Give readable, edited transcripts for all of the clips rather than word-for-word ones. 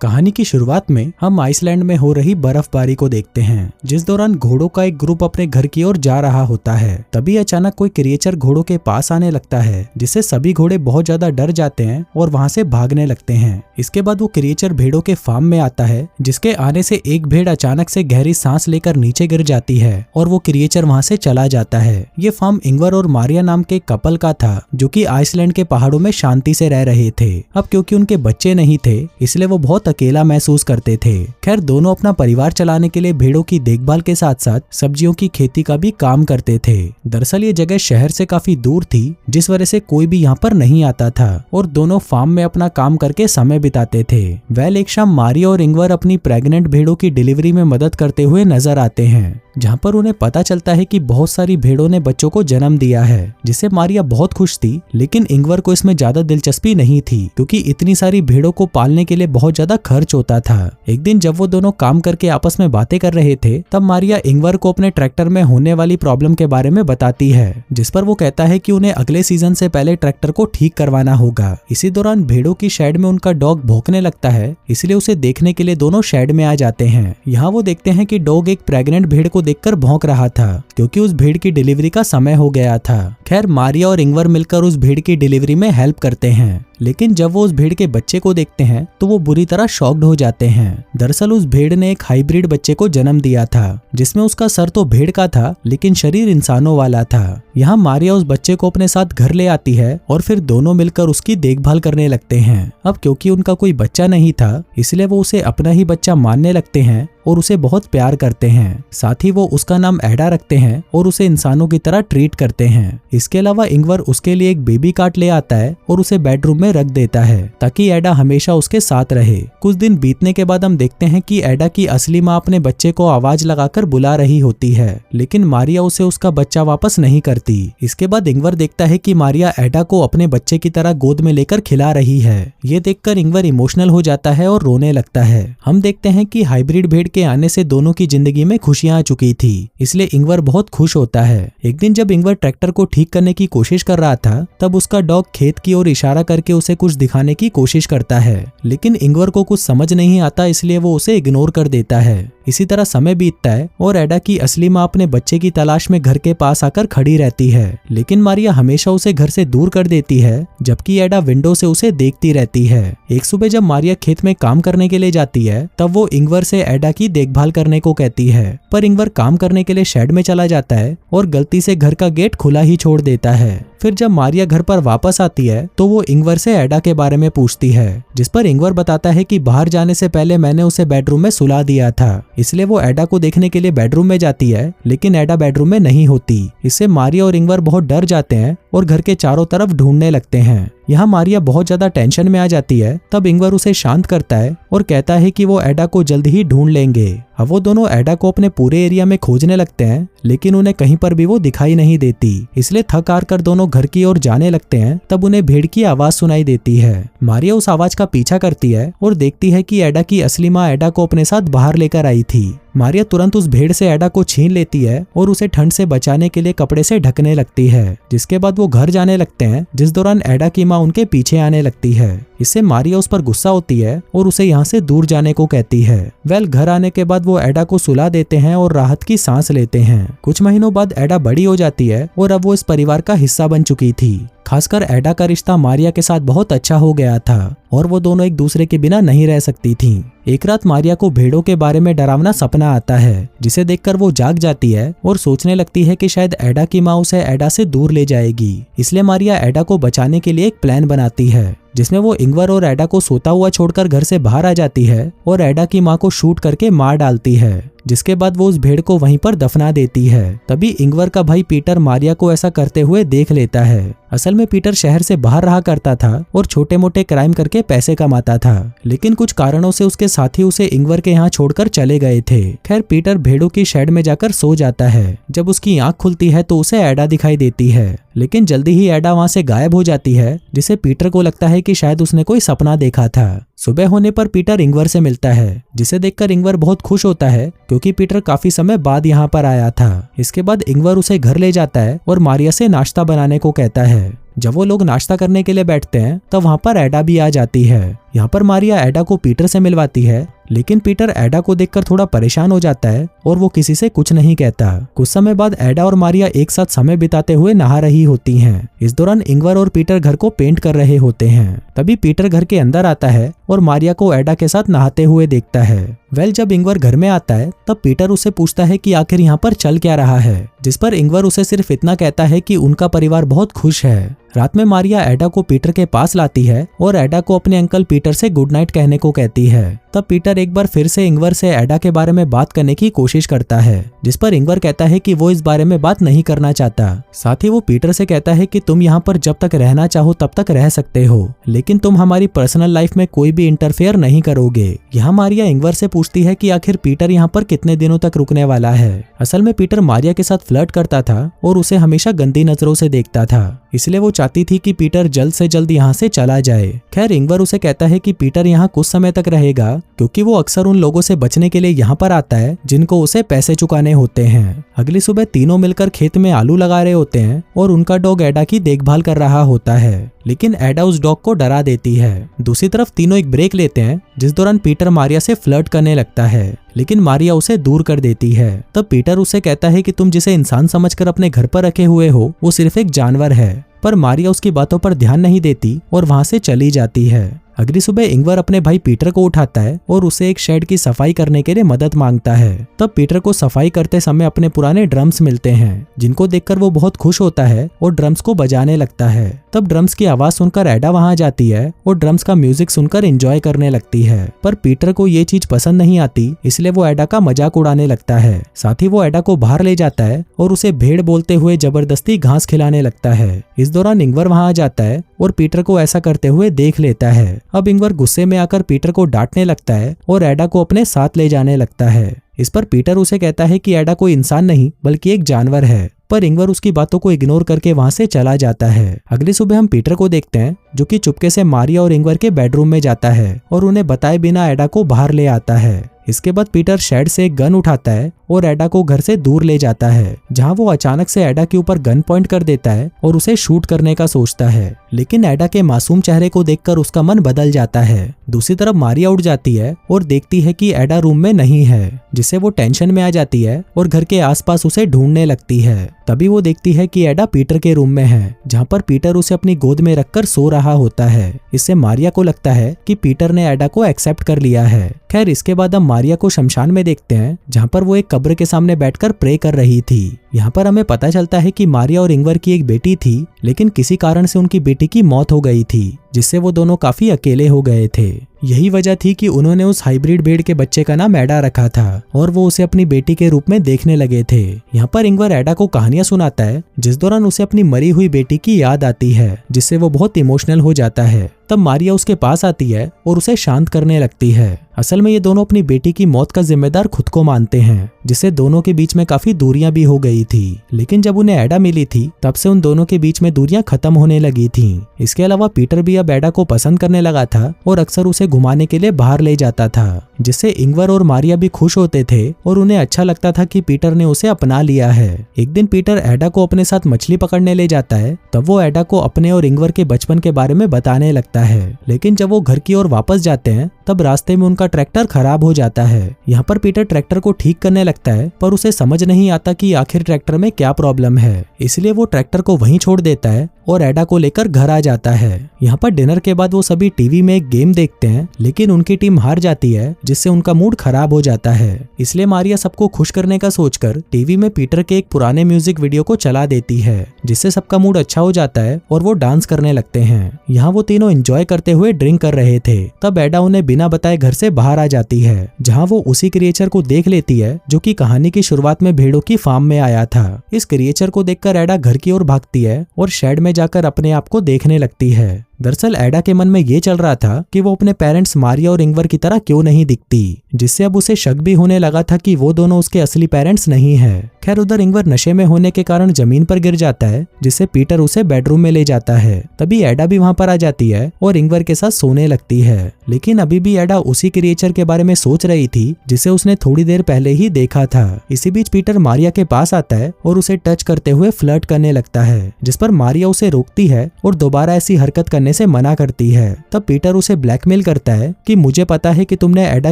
कहानी की शुरुआत में हम आइसलैंड में हो रही बर्फबारी को देखते हैं, जिस दौरान घोड़ों का एक ग्रुप अपने घर की ओर जा रहा होता है। तभी अचानक कोई क्रिएचर घोड़ों के पास आने लगता है, जिससे सभी घोड़े बहुत ज्यादा डर जाते हैं और वहां से भागने लगते हैं। इसके बाद वो क्रिएचर भेड़ों के फार्म में आता है, जिसके आने से एक भेड़ अचानक से गहरी सांस लेकर नीचे गिर जाती है और वो क्रिएचर वहां से चला जाता है। ये फार्म इंगवर और मारिया नाम के कपल का था, जो कि आइसलैंड के पहाड़ों में शांति से रह रहे थे। अब क्योंकि उनके बच्चे नहीं थे, इसलिए वो बहुत अकेला महसूस करते थे। खैर, दोनों अपना परिवार चलाने के लिए भेड़ों की देखभाल के साथ साथ सब्जियों की खेती का भी काम करते थे। दरअसल ये जगह शहर से काफी दूर थी, जिस वजह से कोई भी यहाँ पर नहीं आता था और दोनों फार्म में अपना काम करके समय बिताते थे। वेल, एक शाम मारिया और इंगवर अपनी प्रेग्नेंट भेड़ों की डिलीवरी में मदद करते हुए नजर आते हैं, जहाँ पर उन्हें पता चलता है कि बहुत सारी भेड़ों ने बच्चों को जन्म दिया है, जिससे मारिया बहुत खुश थी। लेकिन इंगवर को इसमें ज्यादा दिलचस्पी नहीं थी, क्योंकि इतनी सारी भेड़ों को पालने के लिए बहुत ज्यादा खर्च होता था। एक दिन जब वो दोनों काम करके आपस में बातें कर रहे थे, तब मारिया इंगवर को अपने ट्रैक्टर में होने वाली प्रॉब्लम के बारे में बताती है, जिस पर वो कहता है कि उन्हें अगले सीजन से पहले ट्रैक्टर को ठीक करवाना होगा। इसी दौरान भेड़ों की शेड में उनका डॉग भौंकने लगता है, इसलिए उसे देखने के लिए दोनों शेड में आ जाते हैं। यहाँ वो देखते हैं कि डॉग एक प्रेग्नेंट भेड़ को देखकर भौंक रहा था, क्योंकि उस भेड़ की डिलीवरी का समय हो गया था। खैर, मारिया और इंगवर मिलकर उस भेड़ की डिलीवरी में हेल्प करते हैं, लेकिन जब वो उस भेड़ के बच्चे को देखते हैं तो वो बुरी तरह शॉक्ड हो जाते हैं। दरअसल उस भेड़ ने एक हाइब्रिड बच्चे को जन्म दिया था, जिसमें उसका सर तो भेड़ का था, लेकिन शरीर इंसानों वाला था। यहाँ मारिया उस बच्चे को अपने साथ घर ले आती है और फिर दोनों मिलकर उसकी देखभाल करने लगते हैं। अब क्योंकि उनका कोई बच्चा नहीं था, इसलिए वो उसे अपना ही बच्चा मानने लगते हैं और उसे बहुत प्यार करते हैं। साथ ही वो उसका नाम एडा रखते हैं और उसे इंसानों की तरह ट्रीट करते हैं। इसके अलावा इंगवर उसके लिए एक बेबी कार्ट ले आता है और उसे बेडरूम में रख देता है, ताकि एडा हमेशा उसके साथ रहे। कुछ दिन बीतने के बाद हम देखते हैं कि एडा की असली माँ अपने बच्चे को आवाज लगाकर बुला रही होती है, लेकिन मारिया उसे उसका बच्चा वापस नहीं करती। इसके बाद इंगवर देखता है कि मारिया एडा को अपने बच्चे की तरह गोद में लेकर खिला रही है। ये देखकर इंगवर इमोशनल हो जाता है और रोने लगता है। हम देखते हैं कि हाइब्रिड भेड़ के आने से दोनों की जिंदगी में खुशियां आ चुकी थी, इसलिए इंगवर बहुत खुश होता है। एक दिन जब इंगवर ट्रैक्टर को ठीक करने की कोशिश कर रहा था, तब उसका डॉग खेत की ओर इशारा करके उसे कुछ दिखाने की कोशिश करता है, लेकिन इंगवर को कुछ समझ नहीं आता, इसलिए वो उसे इग्नोर कर देता है। इसी तरह समय बीतता है और एडा की असली माँ अपने बच्चे की तलाश में घर के पास आकर खड़ी रहती है, लेकिन मारिया हमेशा उसे घर से दूर कर देती है, जबकि एडा विंडो से उसे देखती रहती है। एक सुबह जब मारिया खेत में काम करने के लिए जाती है, तब वो इंगवर से एडा की देखभाल करने को कहती है, पर इंगवर काम करने के लिए शेड में चला जाता है और गलती से घर का गेट खुला ही छोड़ देता है। फिर जब मारिया घर पर वापस आती है, तो वो इंगवर से एडा के बारे में पूछती है, जिस पर इंगवर बताता है कि बाहर जाने से पहले मैंने उसे बेडरूम में सुला दिया था। इसलिए वो एडा को देखने के लिए बेडरूम में जाती है, लेकिन एडा बेडरूम में नहीं होती। इससे मारिया और इंगवर बहुत डर जाते हैं और घर के चारों तरफ ढूंढने लगते हैं। यहाँ मारिया बहुत ज्यादा टेंशन में आ जाती है। तब इंगवर उसे शांत करता है और कहता है कि वो एडा को जल्द ही ढूंढ लेंगे। अब वो दोनों एडा को अपने पूरे एरिया में खोजने लगते हैं, लेकिन उन्हें कहीं पर भी वो दिखाई नहीं देती। इसलिए थक हार कर दोनों घर की ओर जाने लगते हैं। तब उन्हें भेड़ की आवाज सुनाई देती है। मारिया उस आवाज का पीछा करती है और देखती है कि एडा की असली माँ एडा को अपने साथ बाहर लेकर आई थी। मारिया तुरंत उस भेड़ से एडा को छीन लेती है और उसे ठंड से बचाने के लिए कपड़े से ढकने लगती है। जिसके बाद वो घर जाने लगते हैं, जिस दौरान एडा की माँ उनके पीछे आने लगती है। इससे मारिया उस पर गुस्सा होती है और उसे यहाँ से दूर जाने को कहती है। वेल, घर आने के बाद वो एडा को सुला देते हैं और राहत की सांस लेते हैं। कुछ महीनों बाद एडा बड़ी हो जाती है और अब वो इस परिवार का हिस्सा बन चुकी थी। खासकर एडा का रिश्ता मारिया के साथ बहुत अच्छा हो गया था और वो दोनों एक दूसरे के बिना नहीं रह सकती थीं। एक रात मारिया को भेड़ों के बारे में डरावना सपना आता है, जिसे देखकर वो जाग जाती है और सोचने लगती है कि शायद एडा की माँ उसे एडा से दूर ले जाएगी। इसलिए मारिया एडा को बचाने के लिए एक प्लान बनाती है, जिसमें वो इंगवर और एडा को सोता हुआ छोड़कर घर से बाहर आ जाती है और एडा की माँ को शूट करके मार डालती है। जिसके बाद वो उस भेड़ को वहीं पर दफना देती है। तभी इंगवर का भाई पीटर मारिया को ऐसा करते हुए देख लेता है। असल में पीटर शहर से बाहर रहा करता था और छोटे मोटे क्राइम करके पैसे कमाता था, लेकिन कुछ कारणों से उसके साथी उसे इंगवर के यहाँ छोड़कर चले गए थे। खैर, पीटर भेड़ों की शेड में जाकर सो जाता है। जब उसकी आंख खुलती है तो उसे एडा दिखाई देती है, लेकिन जल्दी ही एडा वहां से गायब हो जाती है, जिसे पीटर को लगता है कि शायद उसने कोई सपना देखा था। सुबह होने पर पीटर इंगवर से मिलता है, जिसे देखकर इंगवर बहुत खुश होता है, क्योंकि पीटर काफी समय बाद यहाँ पर आया था। इसके बाद इंगवर उसे घर ले जाता है और मारिया से नाश्ता बनाने को कहता है। जब वो लोग नाश्ता करने के लिए बैठते हैं, तब वहाँ पर एडा भी आ जाती है। यहाँ पर मारिया एडा को पीटर से मिलवाती है, लेकिन पीटर एडा को देखकर थोड़ा परेशान हो जाता है और वो किसी से कुछ नहीं कहता। कुछ समय बाद एडा और मारिया एक साथ समय बिताते हुए नहा रही होती हैं। इस दौरान इंगवर और पीटर घर को पेंट कर रहे होते हैं। तभी पीटर घर के अंदर आता है और मारिया को एडा के साथ नहाते हुए देखता है। जब इंगवर घर में आता है तब पीटर उससे पूछता है कि आखिर यहाँ पर चल क्या रहा है, जिस पर इंगवर उसे सिर्फ इतना कहता है कि उनका परिवार बहुत खुश है। रात में मारिया एडा को पीटर के पास लाती है और एडा को अपने अंकल पीटर से गुड नाइट कहने को कहती है। तब पीटर एक बार फिर से इंगवर से एडा के बारे में बात करने की कोशिश करता है, जिस पर इंगवर कहता है कि वो इस बारे में बात नहीं करना चाहता। साथ ही वो पीटर से कहता है कि तुम यहाँ पर जब तक रहना चाहो तब तक रह सकते हो, लेकिन तुम हमारी पर्सनल लाइफ में कोई भी इंटरफेयर नहीं करोगे। यहाँ मारिया इंगवर से पूछती है कि आखिर पीटर यहाँ पर कितने दिनों तक रुकने वाला है। असल में पीटर मारिया के साथ फ्लर्ट करता था और उसे हमेशा गंदी नजरों से देखता था, इसलिए वो चाहती थी कि पीटर जल्द से जल्द यहाँ से चला जाए। खैर इंगवर उसे कहता है कि पीटर यहाँ कुछ समय तक रहेगा, क्योंकि वो अक्सर उन लोगों से बचने के लिए यहाँ पर आता है जिनको उसे पैसे चुकाने होते हैं। अगली सुबह तीनों मिलकर खेत में आलू लगा रहे होते हैं और उनका डॉग एडा की देखभाल कर रहा होता है, लेकिन एडा उस डॉग को डरा देती है। दूसरी तरफ तीनों एक ब्रेक लेते हैं, जिस दौरान पीटर मारिया से फ्लर्ट करने लगता है, लेकिन मारिया उसे दूर कर देती है। तब पीटर उसे कहता है कि तुम जिसे इंसान समझकर अपने घर पर रखे हुए हो वो सिर्फ एक जानवर है, पर मारिया उसकी बातों पर ध्यान नहीं देती और वहां से चली जाती है। अगली सुबह इंगवर अपने भाई पीटर को उठाता है और उसे एक शेड की सफाई करने के लिए मदद मांगता है। तब पीटर को सफाई करते समय अपने पुराने ड्रम्स मिलते हैं, जिनको देखकर वो बहुत खुश होता है और ड्रम्स को बजाने लगता है। तब ड्रम्स की आवाज सुनकर एडा वहां जाती है और ड्रम्स का म्यूजिक सुनकर एंजॉय करने लगती है, पर पीटर को ये चीज पसंद नहीं आती, इसलिए वो एडा का मजाक उड़ाने लगता है। साथ ही वो एडा को बाहर ले जाता है और उसे भेड़ बोलते हुए जबरदस्ती घास खिलाने लगता है। इस दौरान इंगवर वहां आ जाता है और पीटर को ऐसा करते हुए देख लेता है। अब इंगवर गुस्से में आकर पीटर को डांटने लगता है और एडा को अपने साथ ले जाने लगता है। इस पर पीटर उसे कहता है कि एडा कोई इंसान नहीं बल्कि एक जानवर है, पर इंगवर उसकी बातों को इग्नोर करके वहां से चला जाता है। अगली सुबह हम पीटर को देखते हैं, जो कि चुपके से मारिया और इंगवर के बेडरूम में जाता है और उन्हें बताए बिना एडा को बाहर ले आता है। इसके बाद पीटर शेड से एक गन उठाता है और एडा को घर से दूर ले जाता है, जहां वो अचानक से एडा के ऊपर गन पॉइंट कर देता है और उसे शूट करने का सोचता है, लेकिन एडा के मासूम चेहरे को देखकर उसका मन बदल जाता है। दूसरी तरफ मारिया उठ जाती है और देखती है कि एडा रूम में नहीं है, जिससे वो टेंशन में आ जाती है और घर के आसपास उसे ढूंढने लगती है। तभी वो देखती है कि एडा पीटर के रूम में है, जहाँ पर पीटर उसे अपनी गोद में रखकर सो रहा होता है। इससे मारिया को लगता है कि पीटर ने एडा को एक्सेप्ट कर लिया है। खैर इसके बाद हम मारिया को शमशान में देखते हैं, जहाँ पर वो एक कब्र के सामने बैठकर प्रे कर रही थी। यहाँ पर हमें पता चलता है कि मारिया और इंगवर की एक बेटी थी, लेकिन किसी कारण से उनकी बेटी की मौत हो गई थी, जिससे वो दोनों काफी अकेले हो गए थे। यही वजह थी कि उन्होंने उस हाइब्रिड भेड़ के बच्चे का नाम एडा रखा था और वो उसे अपनी बेटी के रूप में देखने लगे थे। यहाँ पर इंगवर एडा को कहानियां सुनाता है, जिस दौरान उसे अपनी मरी हुई बेटी की याद आती है, जिससे वो बहुत इमोशनल हो जाता है। तब मारिया उसके पास आती है और उसे शांत करने लगती है। असल में ये दोनों अपनी बेटी की मौत का जिम्मेदार खुद को मानते हैं, जिससे दोनों के बीच में काफी दूरियां भी हो गई थी। लेकिन जब उन्हें एडा मिली थी तब से उन दोनों के बीच में दूरियां खत्म होने लगी थी। इसके अलावा पीटर भी अब एडा को पसंद करने लगा था और अक्सर उसे घुमाने के लिए बाहर ले जाता था, जिससे इंगवर और मारिया भी खुश होते थे और उन्हें अच्छा लगता था कि पीटर ने उसे अपना लिया है। एक दिन पीटर एडा को अपने साथ मछली पकड़ने ले जाता है, तब वो एडा को अपने और इंगवर के बचपन के बारे में बताने लगता है। लेकिन जब वो घर की ओर वापस जाते हैं तब रास्ते में उनका ट्रैक्टर खराब हो जाता है। यहाँ पर पीटर ट्रैक्टर को ठीक करने लगता है, पर उसे समझ नहीं आता कि आखिर ट्रैक्टर में क्या प्रॉब्लम है, इसलिए वो ट्रैक्टर को वहीं छोड़ देता है और एडा को लेकर घर आ जाता है। यहाँ पर डिनर के बाद वो सभी टीवी में एक गेम देखते हैं, लेकिन उनकी टीम हार जाती है, जिससे उनका मूड खराब हो जाता है। इसलिए मारिया सबको खुश करने का सोचकर टीवी में पीटर के एक पुराने म्यूजिक वीडियो को चला देती है, जिससे सबका मूड अच्छा हो जाता है और वो डांस करने लगते हैं। यहाँ वो तीनों एंजॉय करते हुए ड्रिंक कर रहे थे, तब एडा उन्हें बिना बताए घर से बाहर आ जाती है, जहाँ वो उसी क्रिएचर को देख लेती है जो कि कहानी की शुरुआत में भेड़ों की फार्म में आया था। इस क्रिएचर को देखकर एडा घर की ओर भागती है और शेड में जाकर अपने आप को देखने लगती है। दरअसल एडा के मन में ये चल रहा था कि वो अपने पेरेंट्स मारिया और इंगवर की तरह क्यों नहीं दिखती, जिससे अब उसे शक भी होने लगा था कि वो दोनों उसके असली पेरेंट्स नहीं है। खैर उधर इंगवर नशे में होने के कारण जमीन पर गिर जाता है, जिससे पीटर उसे बेडरूम में ले जाता है। तभी एडा भी वहां पर आ जाती है और इंगवर के साथ सोने लगती है, लेकिन अभी भी एडा उसी क्रिएचर के बारे में सोच रही थी जिसे उसने थोड़ी देर पहले ही देखा था। इसी बीच पीटर मारिया के पास आता है और उसे टच करते हुए फ्लर्ट करने लगता है, जिस पर मारिया उसे रोकती है और दोबारा ऐसी हरकत करने करने से मना करती है। तब पीटर उसे ब्लैकमेल करता है कि मुझे पता है कि तुमने एडा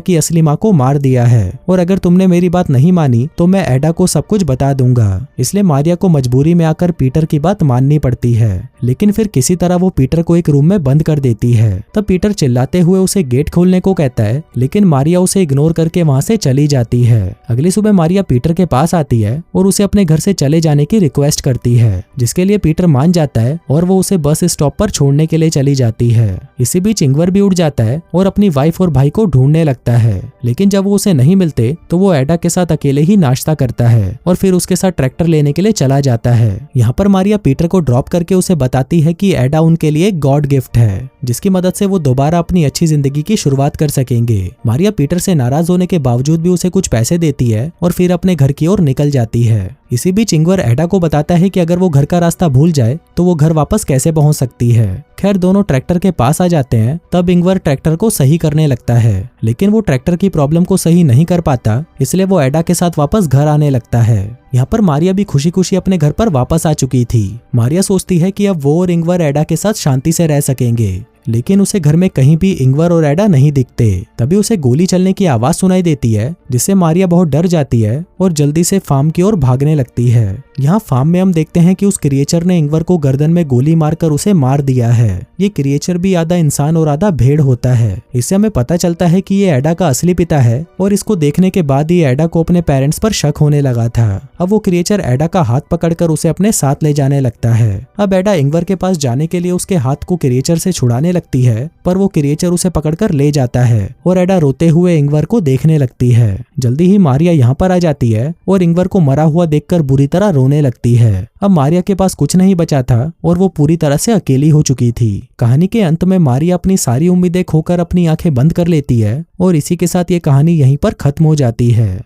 की असली माँ को मार दिया है और अगर तुमने मेरी बात नहीं मानी तो मैं एडा को सब कुछ बता दूंगा। इसलिए मारिया को मजबूरी में आकर पीटर की बात माननी पड़ती है, लेकिन फिर किसी तरह वो पीटर को एक रूम में बंद कर देती है। तब पीटर चिल्लाते हुए उसे गेट खोलने को कहता है, लेकिन मारिया उसे इग्नोर करके वहाँ से चली जाती है। अगली सुबह मारिया पीटर के पास आती है और उसे अपने घर से चले जाने की रिक्वेस्ट करती है, जिसके लिए पीटर मान जाता है और वो उसे बस स्टॉप पर छोड़ने के लिए चली जाती है। इसी बीच इंगवर भी उठ जाता है और अपनी वाइफ और भाई को ढूंढने लगता है, लेकिन जब वो उसे नहीं मिलते तो वो एडा के साथ अकेले ही नाश्ता करता है और फिर उसके साथ ट्रैक्टर लेने के लिए चला जाता है। यहाँ पर मारिया पीटर को ड्रॉप करके उसे बताती है कि एडा उनके लिए गॉड गिफ्ट है, जिसकी मदद से वो दोबारा अपनी अच्छी जिंदगी की शुरुआत कर सकेंगे। मारिया पीटर से नाराज होने के बावजूद भी उसे कुछ पैसे देती है और फिर अपने घर की ओर निकल जाती है। इसी बीच इंगवर एडा को बताता है कि अगर वो घर का रास्ता भूल जाए तो वो घर वापस कैसे पहुंच सकती है। खैर दोनों ट्रैक्टर के पास आ जाते हैं। तब इंगवर ट्रैक्टर को सही करने लगता है, लेकिन वो ट्रैक्टर की प्रॉब्लम को सही नहीं कर पाता, इसलिए वो एडा के साथ वापस घर आने लगता है। यहाँ पर मारिया भी खुशी खुशी अपने घर पर वापस आ चुकी थी। मारिया सोचती है कि अब वो और इंगवर एडा के साथ शांति से रह सकेंगे, लेकिन उसे घर में कहीं भी इंगवर और एडा नहीं दिखते। तभी उसे गोली चलने की आवाज सुनाई देती है, जिससे मारिया बहुत डर जाती है और जल्दी से फार्म की ओर भागने लगती है। यहाँ फार्म में हम देखते हैं कि उस क्रिएचर ने इंगवर को गर्दन में गोली मारकर उसे मार दिया है। ये क्रिएचर भी आधा इंसान और आधा भेड़ होता है। इससे हमें पता चलता है कि ये एडा का असली पिता है और इसको देखने के बाद ही एडा को अपने पेरेंट्स पर शक होने लगा था। अब वो क्रिएचर एडा का हाथ पकड़कर उसे अपने साथ ले जाने लगता है। अब एडा इंगवर के पास जाने के लिए उसके हाथ को क्रिएचर से छुड़ाने लगती है, पर वो क्रिएचर उसे पकड़कर ले जाता है और एडा रोते हुए इंगवर को देखने लगती है। जल्दी ही मारिया यहाँ पर आ जाती है और इंगवर को मरा हुआ देखकर बुरी तरह रोने लगती है। अब मारिया के पास कुछ नहीं बचा था और वो पूरी तरह से अकेली हो चुकी थी। कहानी के अंत में मारिया अपनी सारी उम्मीदें खोकर अपनी आंखें बंद कर लेती है और इसी के साथ ये कहानी यहीं पर खत्म हो जाती है।